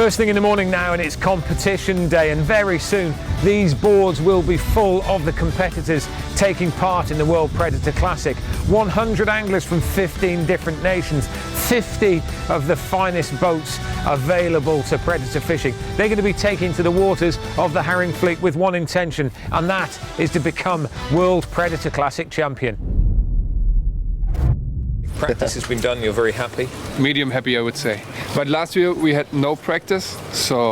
First thing in the morning now, and it's competition day, and very soon these boards will be full of the competitors taking part in the World Predator Classic. 100 anglers from 15 different nations, 50 of the finest boats available to predator fishing. They're going to be taking to the waters of the herring fleet with one intention, and that is to become World Predator Classic champion. Practice has been done, you're very happy? Medium happy, I would say. But last year we had no practice, so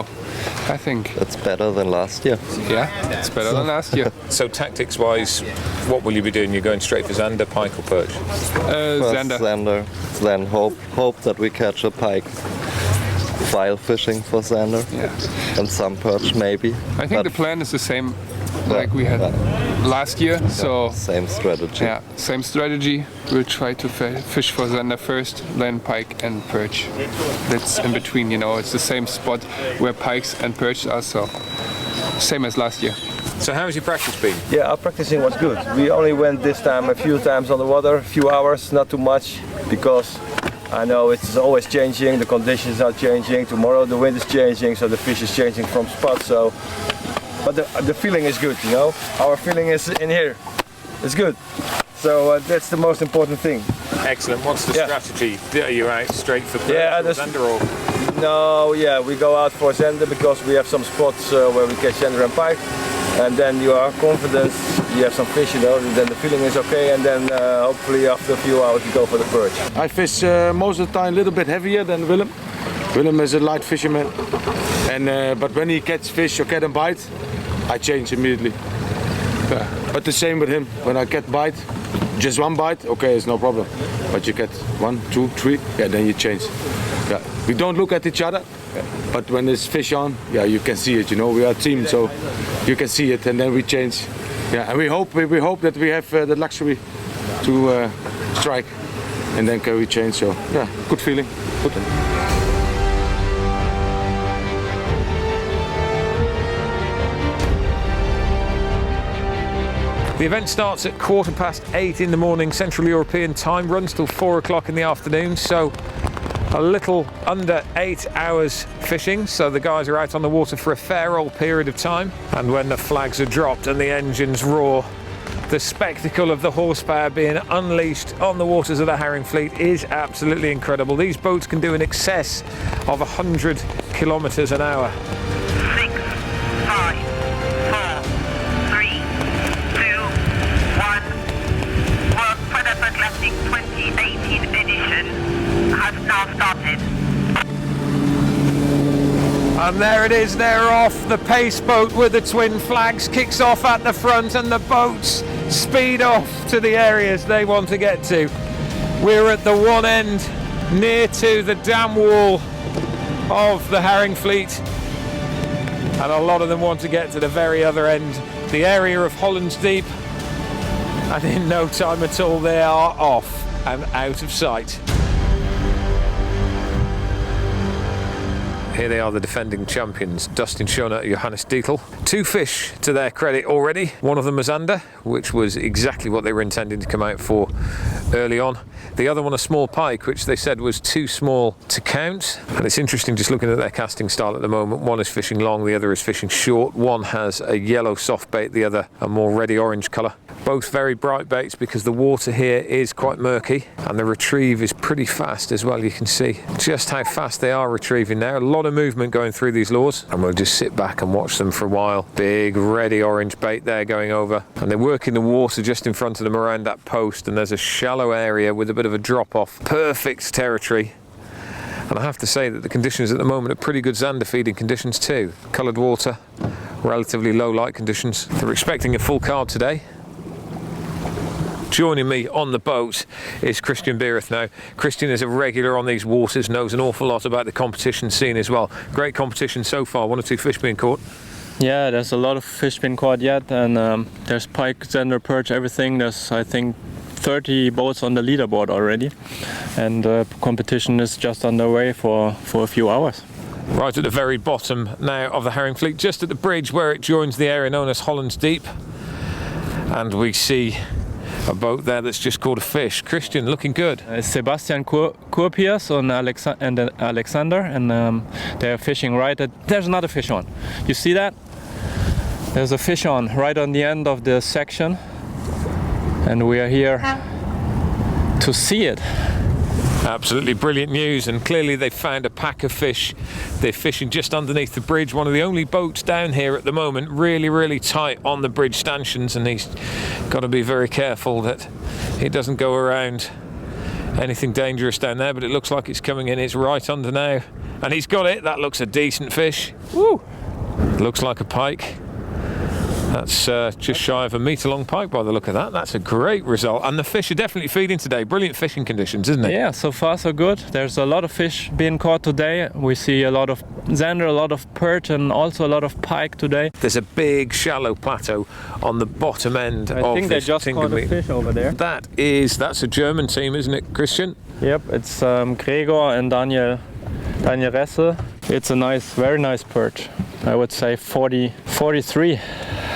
I think that's better than last year. Yeah, it's better than last year. So tactics-wise, what will you be doing? You're going straight for zander, pike or perch? First zander, then hope that we catch a pike. File fishing for zander, and some perch maybe. I think the plan is the same like we had last year, so same strategy. Yeah, same strategy. We'll try to fish for zander first, then pike and perch. That's in between, you know. It's the same spot where pikes and perch are, so same as last year. So how has your practice been? Yeah, our practicing was good. We only went this time a few times on the water, a few hours, not too much, because I know it's always changing, the conditions are changing, tomorrow the wind is changing, so the fish is changing from spot, so... But the feeling is good, you know? Our feeling is in here. It's good. So that's the most important thing. Excellent. What's the strategy? Are you out straight for perch or zander or...? No, we go out for zander because we have some spots where we catch zander and pike. And then you are confident, you have some fish, you know, and then the feeling is okay, and then hopefully after a few hours you go for the perch. I fish most of the time a little bit heavier than Willem. Willem is a light fisherman, and but when he catch fish or get a bite, I change immediately. But the same with him, when I get bite, just one bite, okay, it's no problem. But you get 1, 2, 3, then you change. We don't look at each other, but when there's fish on, you can see it, you know, we are a team, so you can see it, and then we change. And we hope that we have the luxury to strike, and then can we change, so good feeling. Good. The event starts at 8:15 in the morning Central European time, runs till 4 o'clock in the afternoon, so a little under 8 hours fishing, so the guys are out on the water for a fair old period of time. And when the flags are dropped and the engines roar, the spectacle of the horsepower being unleashed on the waters of the herring fleet is absolutely incredible. These boats can do in excess of 100 kilometers an hour. 6, 5, 4, 3, 2, 1. World Predator Classic 2018 edition has now started. And there it is, they're off. The pace boat with the twin flags kicks off at the front, and the boats speed off to the areas they want to get to. We're at the one end, near to the dam wall of the herring fleet, and a lot of them want to get to the very other end, the area of Holland's Deep, and in no time at all they are off and out of sight. Here they are, the defending champions, Dustin Schoner, Johannes Dietl. 2 fish to their credit already. One of them a zander, which was exactly what they were intending to come out for early on. The other one a small pike, which they said was too small to count. And it's interesting just looking at their casting style at the moment. One is fishing long, the other is fishing short. One has a yellow soft bait, the other a more reddy orange colour. Both very bright baits because the water here is quite murky, and the retrieve is pretty fast as well. You can see just how fast they are retrieving now. A lot of movement going through these lures, and we'll just sit back and watch them for a while. Big reddy orange bait there going over, and they're working the water just in front of them around that post, and there's a shallow area with a bit of a drop off. Perfect territory. And I have to say that the conditions at the moment are pretty good zander feeding conditions too. Coloured water, relatively low light conditions. They're expecting a full card today. Joining me on the boat is Christian Biereth now. Christian is a regular on these waters, knows an awful lot about the competition scene as well. Great competition so far, 1 or 2 fish being caught. Yeah, there's a lot of fish being caught yet, and there's pike, zander, perch, everything. There's, I think, 30 boats on the leaderboard already, and the competition is just underway for a few hours. Right at the very bottom now of the herring fleet, just at the bridge where it joins the area known as Holland's Deep, and we see a boat there that's just caught a fish. Christian, looking good. Sebastian Kurpiers and Alexander, and they're fishing right at. There's another fish on. You see that? There's a fish on right on the end of the section, and we are here to see it. Absolutely brilliant news, and clearly they found a pack of fish. They're fishing just underneath the bridge, one of the only boats down here at the moment, really tight on the bridge stanchions, and he's got to be very careful that he doesn't go around anything dangerous down there, but it looks like it's coming in. It's right under now, and he's got it. That looks a decent fish. Woo! Looks like a pike. That's just shy of a metre long pike by the look of that. That's a great result, and the fish are definitely feeding today. Brilliant fishing conditions, isn't it? Yeah, so far so good. There's a lot of fish being caught today. We see a lot of zander, a lot of perch, and also a lot of pike today. There's a big shallow plateau on the bottom end I of think this they just caught a fish over there. That's a German team, isn't it, Christian? Yep, it's Gregor and Daniel Resse. It's a nice, very nice perch. I would say 43.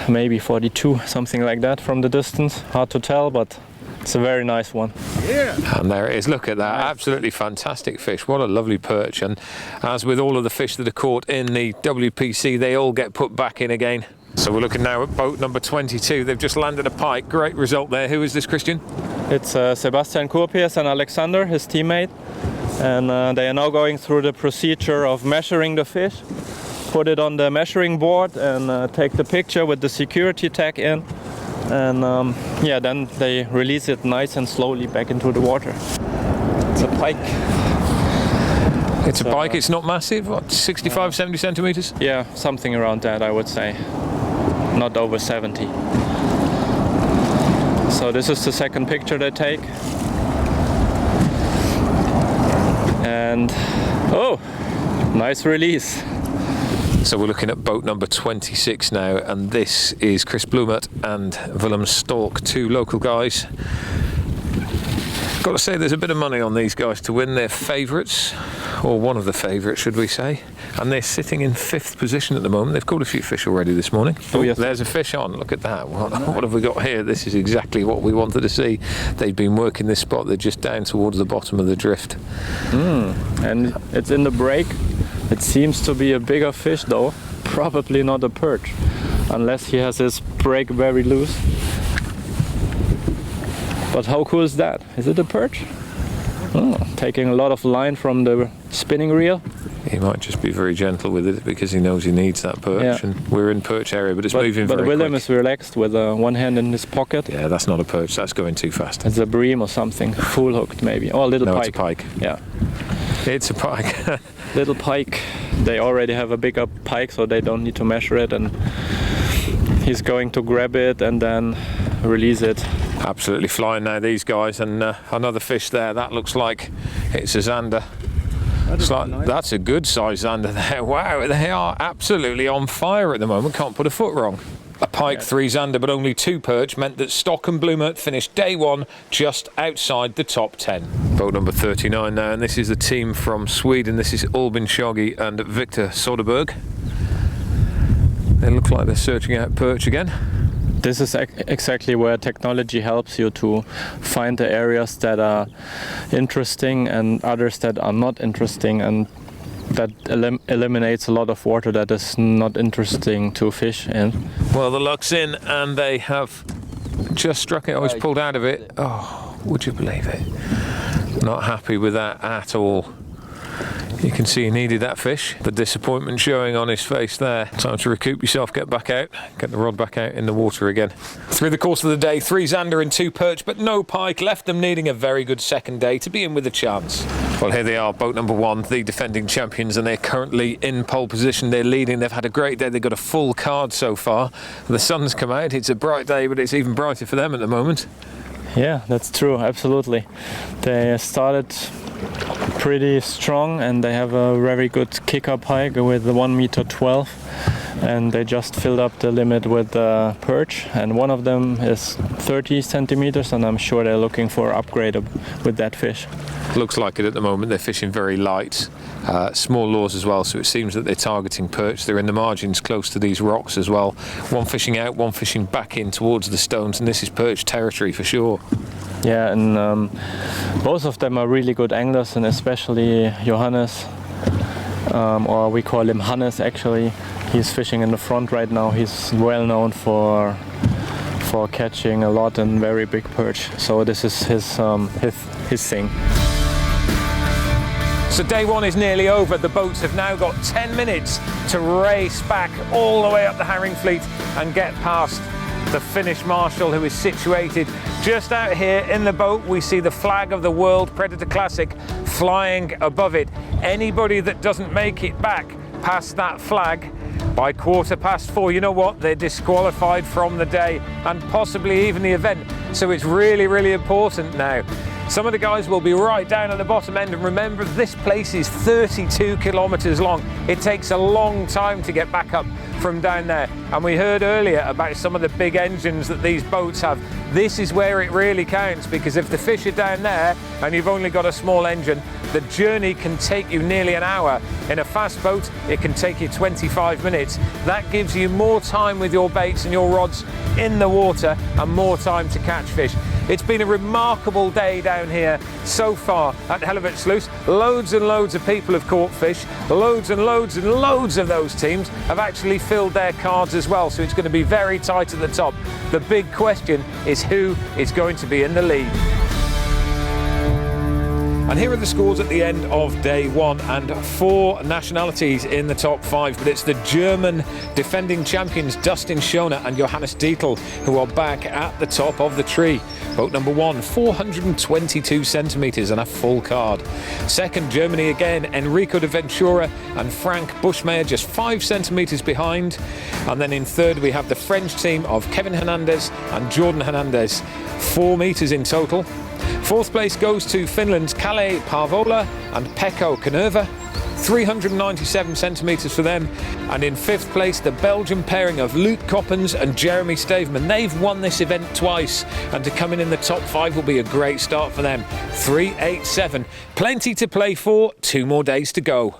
Maybe 42, something like that from the distance. Hard to tell, but it's a very nice one. Yeah. And there it is. Look at that. Nice. Absolutely fantastic fish. What a lovely perch. And as with all of the fish that are caught in the WPC, they all get put back in again. So we're looking now at boat number 22. They've just landed a pike. Great result there. Who is this, Christian? It's Sebastian Kurpiers and Alexander, his teammate. And they are now going through the procedure of measuring the fish. Put it on the measuring board and take the picture with the security tag in, and yeah, then they release it nice and slowly back into the water. It's a pike. It's a pike. It's not massive. What, 65, 70 centimeters? Yeah, something around that, I would say. Not over 70. So this is the second picture they take, and oh, nice release. So we're looking at boat number 26 now, and this is Chris Bloemert and Willem Stolk, two local guys. Got to say, there's a bit of money on these guys to win. They're favourites, or one of the favourites, should we say, and they're sitting in 5th position at the moment. They've caught a few fish already this morning. Oh, yes. There's a fish on. Look at that. What have we got here? This is exactly what we wanted to see. They've been working this spot. They're just down towards the bottom of the drift. And it's in the break. It seems to be a bigger fish though, probably not a perch, unless he has his break very loose. But how cool is that? Is it a perch? Oh, taking a lot of line from the spinning reel. He might just be very gentle with it because he knows he needs that perch, yeah. And we're in perch area, but it's moving very quick. But Willem is relaxed with one hand in his pocket. Yeah, that's not a perch, that's going too fast. It's a bream or something, full hooked maybe, or a little pike. No, it's a pike. Yeah. It's a pike. Little pike. They already have a bigger pike, so they don't need to measure it, and he's going to grab it and then release it. Absolutely flying now, these guys, and another fish there. That looks like it's a zander. That's a good size zander there. Wow, they are absolutely on fire at the moment. Can't put a foot wrong. A pike, 3 zander, but only 2 perch meant that Stock and Bloemert finished day 1 just outside the top 10. Boat number 39 now, and this is the team from Sweden. This is Albin Shoggy and Victor Soderberg. They look like they're searching out perch again. This is exactly where technology helps you to find the areas that are interesting and others that are not interesting, and that eliminates a lot of water that is not interesting to fish in. Well, the luck's in, and they have just struck it. I was pulled out of it. Oh, would you believe it? Not happy with that at all. You can see he needed that fish. The disappointment showing on his face there. Time to recoup yourself, get back out, get the rod back out in the water again. Through the course of the day, 3 zander and 2 perch, but no pike, left them needing a very good second day to be in with a chance. Well, here they are, boat number 1, the defending champions, and they're currently in pole position. They're leading. They've had a great day. They've got a full card so far. The sun's come out. It's a bright day, but it's even brighter for them at the moment. Yeah, that's true, absolutely. They started pretty strong, and they have a very good kicker pike with the 1.12 meters. and they just filled up the limit with perch, and one of them is 30 centimeters, and I'm sure they're looking for an upgrade with that fish. Looks like it at the moment. They're fishing very light, small lures as well, so it seems that they're targeting perch. They're in the margins close to these rocks as well. One fishing out, one fishing back in towards the stones, and this is perch territory for sure. Yeah, and both of them are really good anglers, and especially Johannes, or we call him Hannes actually. He's fishing in the front right now. He's well known for catching a lot and very big perch. So this is his thing. So day one is nearly over. The boats have now got 10 minutes to race back all the way up the Herring Fleet and get past the Finnish Marshal, who is situated just out here in the boat. We see the flag of the World Predator Classic flying above it. Anybody that doesn't make it back past that flag by 4:15, you know what? They're disqualified from the day and possibly even the event. So it's really, really important now. Some of the guys will be right down at the bottom end, and remember, this place is 32 kilometers long. It takes a long time to get back up from down there. And we heard earlier about some of the big engines that these boats have. This is where it really counts, because if the fish are down there and you've only got a small engine, the journey can take you nearly an hour. In a fast boat, it can take you 25 minutes. That gives you more time with your baits and your rods in the water and more time to catch fish. It's been a remarkable day down here so far at Hellevoetsluis. Loads and loads of people have caught fish. Loads and loads and loads of those teams have actually filled their cards as well. So it's going to be very tight at the top. The big question is who is going to be in the lead. And here are the scores at the end of day one, and 4 nationalities in the top 5, but it's the German defending champions Dustin Schoner and Johannes Dietl who are back at the top of the tree. Boat number 1, 422 centimetres and a full card. Second, Germany again, Enrico de Ventura and Frank Buschmeyer just 5 centimetres behind. And then in third we have the French team of Kevin Hernandez and Jordan Hernandez, 4 metres in total. Fourth place goes to Finland's Kalle Parvola and Pekko Kanerva, 397 centimetres for them. And in fifth place, the Belgian pairing of Luc Coppens and Jeremy Staveman. They've won this event twice, and to come in the top 5 will be a great start for them. 387. Plenty to play for, 2 more days to go.